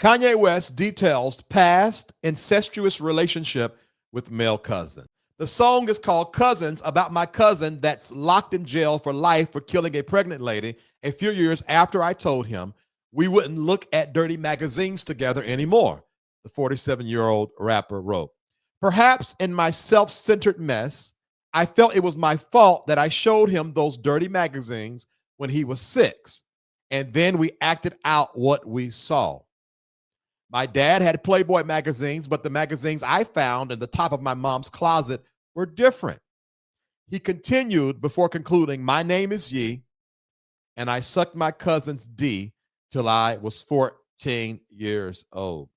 Kanye West details past incestuous relationship with male cousin. The song is called Cousins, about my cousin that's locked in jail for life for killing a pregnant lady a few years after I told him we wouldn't look at dirty magazines together anymore, the 47-year-old rapper wrote. Perhaps in my self-centered mess, I felt it was my fault that I showed him those dirty magazines when he was 6, and then we acted out what we saw. My dad had Playboy magazines, but the magazines I found in the top of my mom's closet were different. He continued before concluding, my name is Yee, and I sucked my cousin's D till I was 14 years old.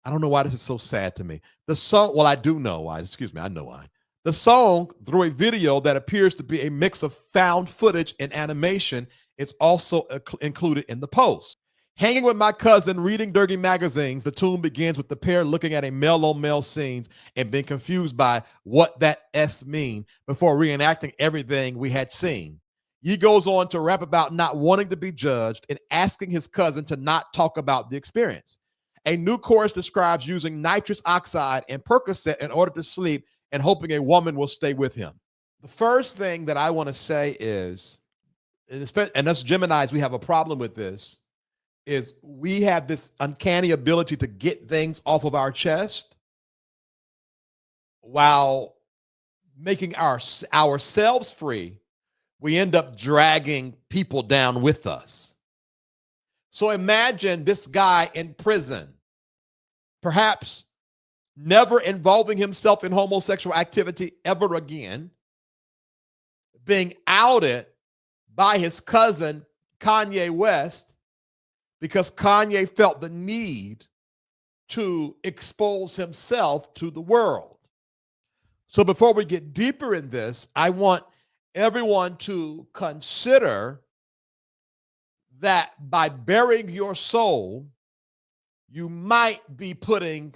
I don't know why this is so sad to me. The song, well, I do know why. Excuse me, I know why. The song, through a video that appears to be a mix of found footage and animation, is also included in the post. Hanging with my cousin, reading dirty magazines, the tune begins with the pair looking at a male-on-male scenes and being confused by what that S mean before reenacting everything we had seen. He goes on to rap about not wanting to be judged and asking his cousin to not talk about the experience. A new chorus describes using nitrous oxide and Percocet in order to sleep and hoping a woman will stay with him. The first thing that I want to say is, and us Geminis, we have a problem with this, is we have this uncanny ability to get things off of our chest while making ourselves free. We end up dragging people down with us. So imagine this guy in prison, perhaps never involving himself in homosexual activity ever again, being outed by his cousin, Kanye West, because Kanye felt the need to expose himself to the world. So before we get deeper in this, I want everyone to consider that by burying your soul, you might be putting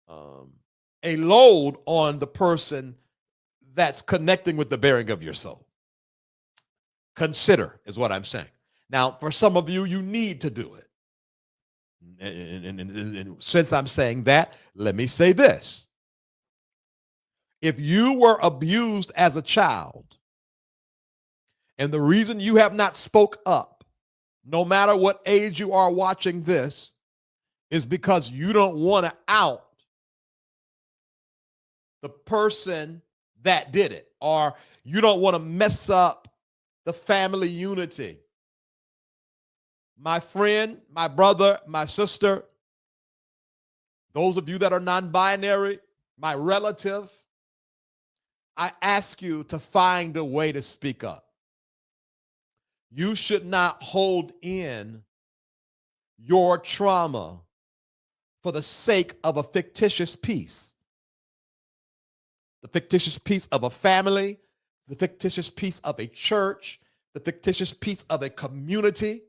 a load on the person that's connecting with the bearing of your soul. Consider is what I'm saying. Now, for some of you, you need to do it. And since I'm saying that, let me say this. If you were abused as a child, and the reason you have not spoke up, no matter what age you are watching this, is because you don't want to out the person that did it, or you don't want to mess up the family unity. My friend, my brother, my sister, those of you that are non-binary, my relative, I ask you to find a way to speak up. You should not hold in your trauma for the sake of a fictitious peace. The fictitious peace of a family, the fictitious peace of a church, the fictitious peace of a community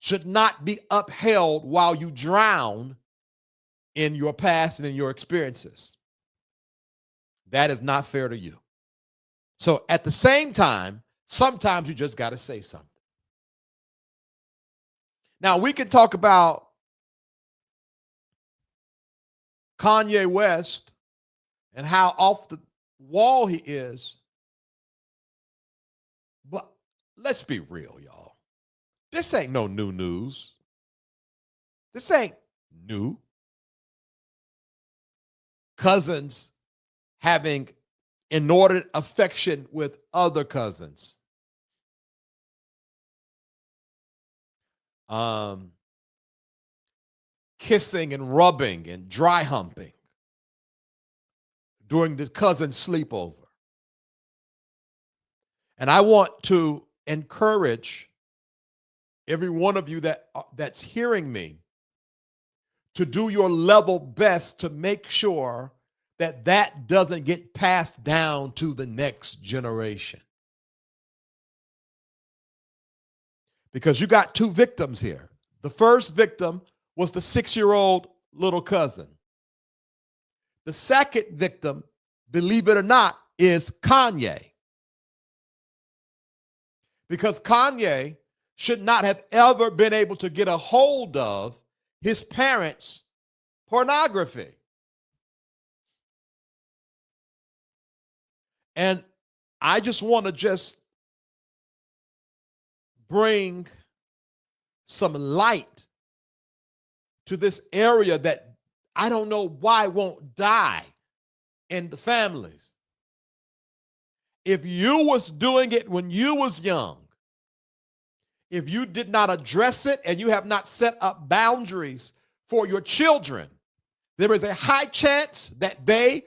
should not be upheld while you drown in your past and in your experiences. That is not fair to you. So at the same time, sometimes you just got to say something. Now, we can talk about Kanye West and how off the wall he is, but let's be real, y'all. This ain't no new news. This ain't new. Cousins having inordinate affection with other cousins. Kissing and rubbing and dry humping during the cousin sleepover. And I want to encourage every one of you that's hearing me to do your level best to make sure that that doesn't get passed down to the next generation. Because you got two victims here. The first victim was the 6-year-old little cousin. The second victim, believe it or not, is Kanye. Because Kanye should not have ever been able to get a hold of his parents' pornography. And I just want to just bring some light to this area that I don't know why won't die in the families. If you was doing it when you was young, if you did not address it and you have not set up boundaries for your children, there is a high chance that they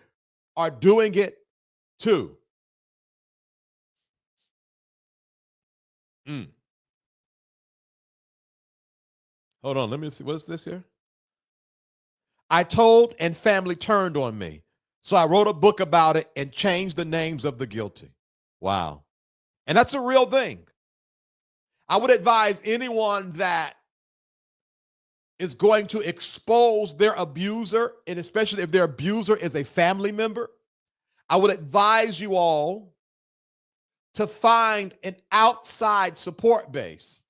are doing it too. Hold on, let me see. What's this here? I told and family turned on me. So I wrote a book about it and changed the names of the guilty. Wow. And that's a real thing. I would advise anyone that is going to expose their abuser, and especially if their abuser is a family member, I would advise you all to find an outside support base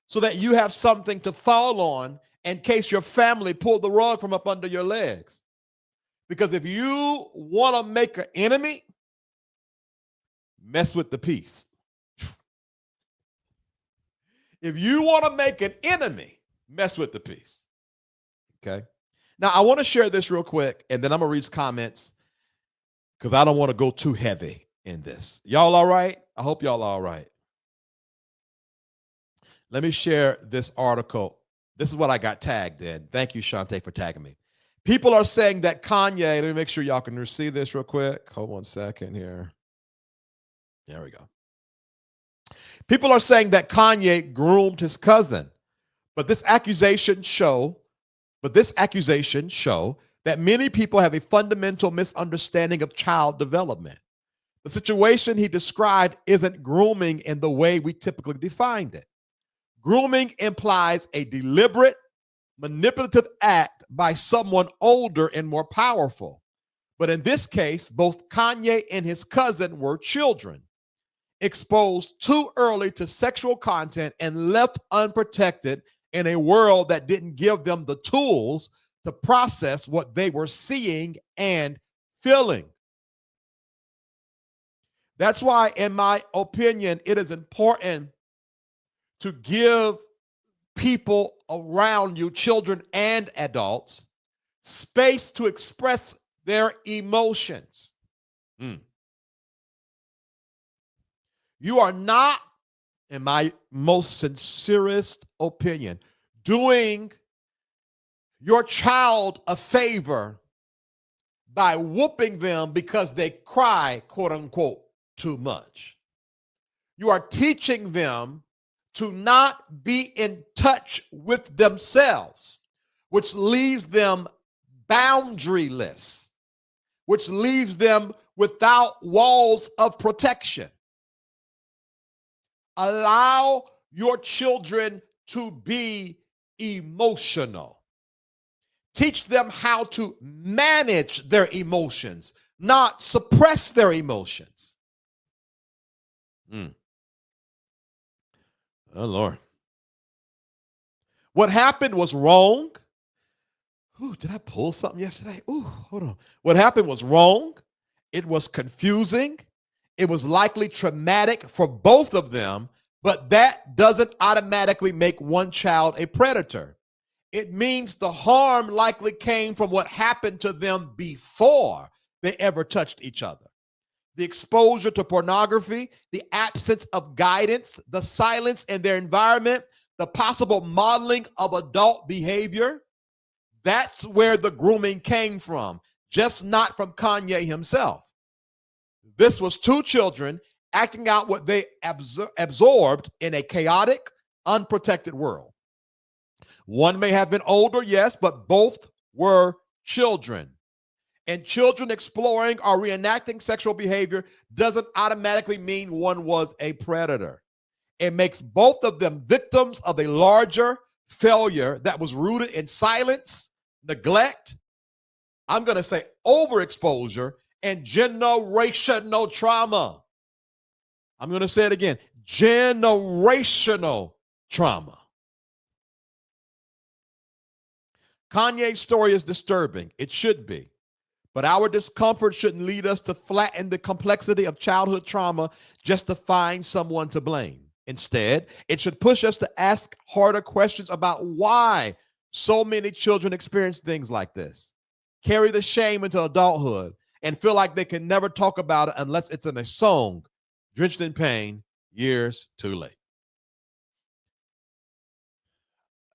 so that you have something to fall on in case your family pulled the rug from up under your legs. Because if you want to make an enemy, mess with the peace. If you want to make an enemy, mess with the peace. Okay. Now, I want to share this real quick, and then I'm going to read comments because I don't want to go too heavy in this. Y'all all right? I hope y'all all right. Let me share this article. This is what I got tagged in. Thank you, Shantae, for tagging me. People are saying that Kanye, let me make sure y'all can see this real quick. Hold one second here. There we go. People are saying that Kanye groomed his cousin, but this accusation show that many people have a fundamental misunderstanding of child development. The situation he described isn't grooming in the way we typically defined it. Grooming implies a deliberate, manipulative act by someone older and more powerful. But in this case, both Kanye and his cousin were children, exposed too early to sexual content and left unprotected in a world that didn't give them the tools to process what they were seeing and feeling. That's why, in my opinion, it is important to give people around you, children and adults, space to express their emotions. You are not, in my most sincerest opinion, doing your child a favor by whooping them because they cry, quote unquote, too much. You are teaching them to not be in touch with themselves, which leaves them boundaryless, which leaves them without walls of protection. Allow your children to be emotional. Teach them how to manage their emotions, not suppress their emotions. Oh, Lord. What happened was wrong. Ooh, did I pull something yesterday? Ooh, hold on. What happened was wrong. It was confusing. It was likely traumatic for both of them, but that doesn't automatically make one child a predator. It means the harm likely came from what happened to them before they ever touched each other. The exposure to pornography, the absence of guidance, the silence in their environment, the possible modeling of adult behavior. That's where the grooming came from, just not from Kanye himself. This was two children acting out what they absorbed in a chaotic, unprotected world. One may have been older, yes, but both were children. And children exploring or reenacting sexual behavior doesn't automatically mean one was a predator. It makes both of them victims of a larger failure that was rooted in silence, neglect, I'm going to say overexposure, and generational trauma. I'm going to say it again. generational trauma. Kanye's story is disturbing. It should be. But our discomfort shouldn't lead us to flatten the complexity of childhood trauma just to find someone to blame. Instead, it should push us to ask harder questions about why so many children experience things like this, carry the shame into adulthood, and feel like they can never talk about it unless it's in a song, drenched in pain, years too late.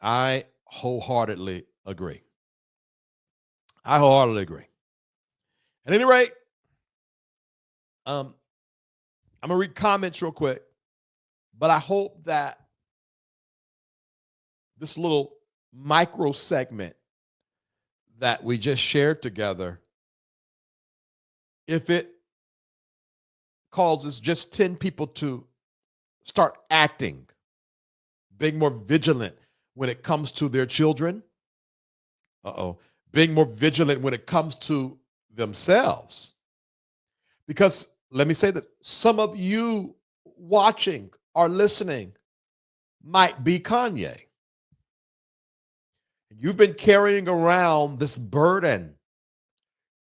I wholeheartedly agree. I wholeheartedly agree. At any rate, I'm gonna read comments real quick, but I hope that this little micro segment that we just shared together, if it causes just 10 people to start acting, being more vigilant when it comes to their children, being more vigilant when it comes to themselves. Because let me say this, some of you watching or listening might be Kanye. You've been carrying around this burden,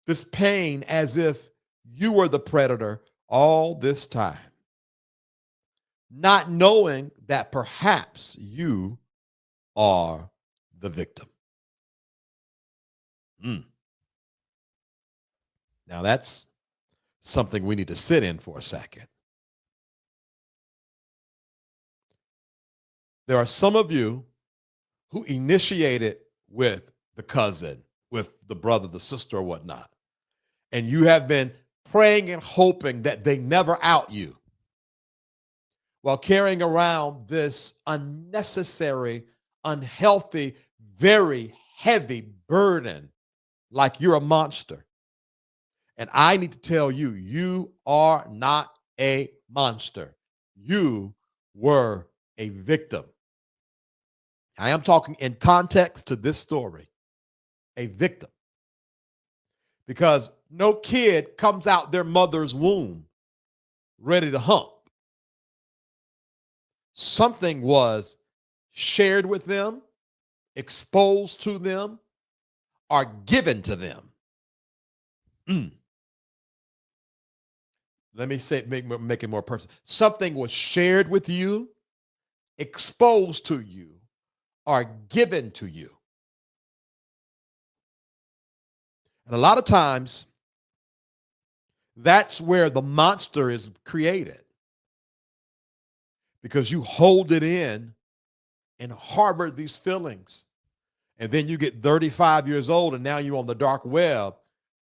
this pain, as if you were the predator all this time, not knowing that perhaps you are the victim. Now, that's something we need to sit in for a second. There are some of you who initiated with the cousin, with the brother, the sister, or whatnot, and you have been praying and hoping that they never out you while carrying around this unnecessary, unhealthy, very heavy burden like you're a monster. And I need to tell you, you are not a monster. You were a victim. I am talking in context to this story, a victim. Because no kid comes out their mother's womb ready to hump. Something was shared with them, exposed to them, or given to them. Let me say, make it more personal. Something was shared with you, exposed to you, or given to you. And a lot of times, that's where the monster is created. Because you hold it in and harbor these feelings. And then you get 35 years old and now you're on the dark web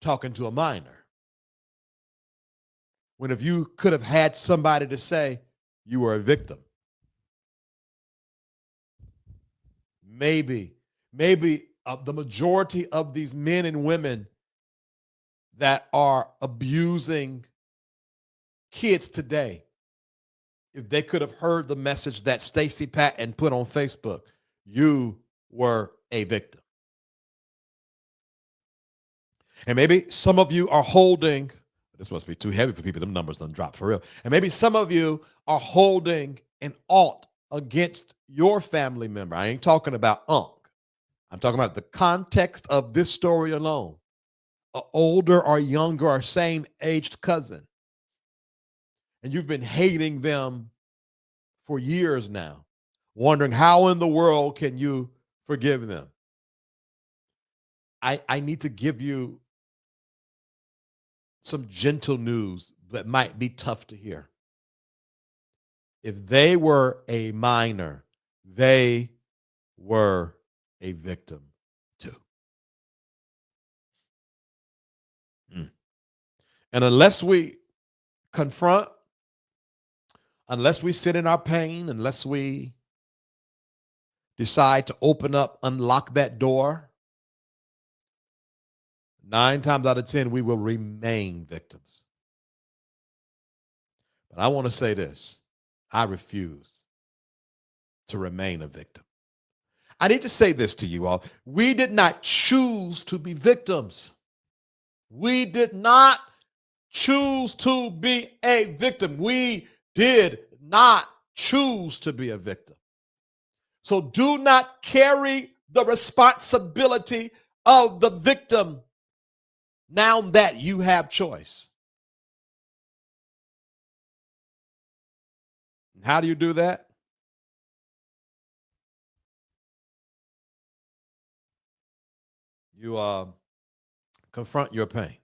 talking to a minor. When if you could have had somebody to say you were a victim. Maybe the majority of these men and women that are abusing kids today, if they could have heard the message that Stacey Patton put on Facebook, you were a victim. And maybe some of you are holding, this must be too heavy for people, them numbers done drop for real. And maybe some of you are holding an alt against your family member. I ain't talking about Unc. I'm talking about the context of this story alone. An older or younger or same aged cousin. And you've been hating them for years now, wondering how in the world can you forgive them? I need to give you some gentle news that might be tough to hear. If they were a minor, they were a victim too. And unless we confront, unless we sit in our pain, unless we decide to open up, unlock that door, 9 times out of 10, we will remain victims. But I want to say this. I refuse to remain a victim. I need to say this to you all. We did not choose to be victims. We did not choose to be a victim. We did not choose to be a victim. So do not carry the responsibility of the victim now that you have choice. How do you do that? You confront your pain.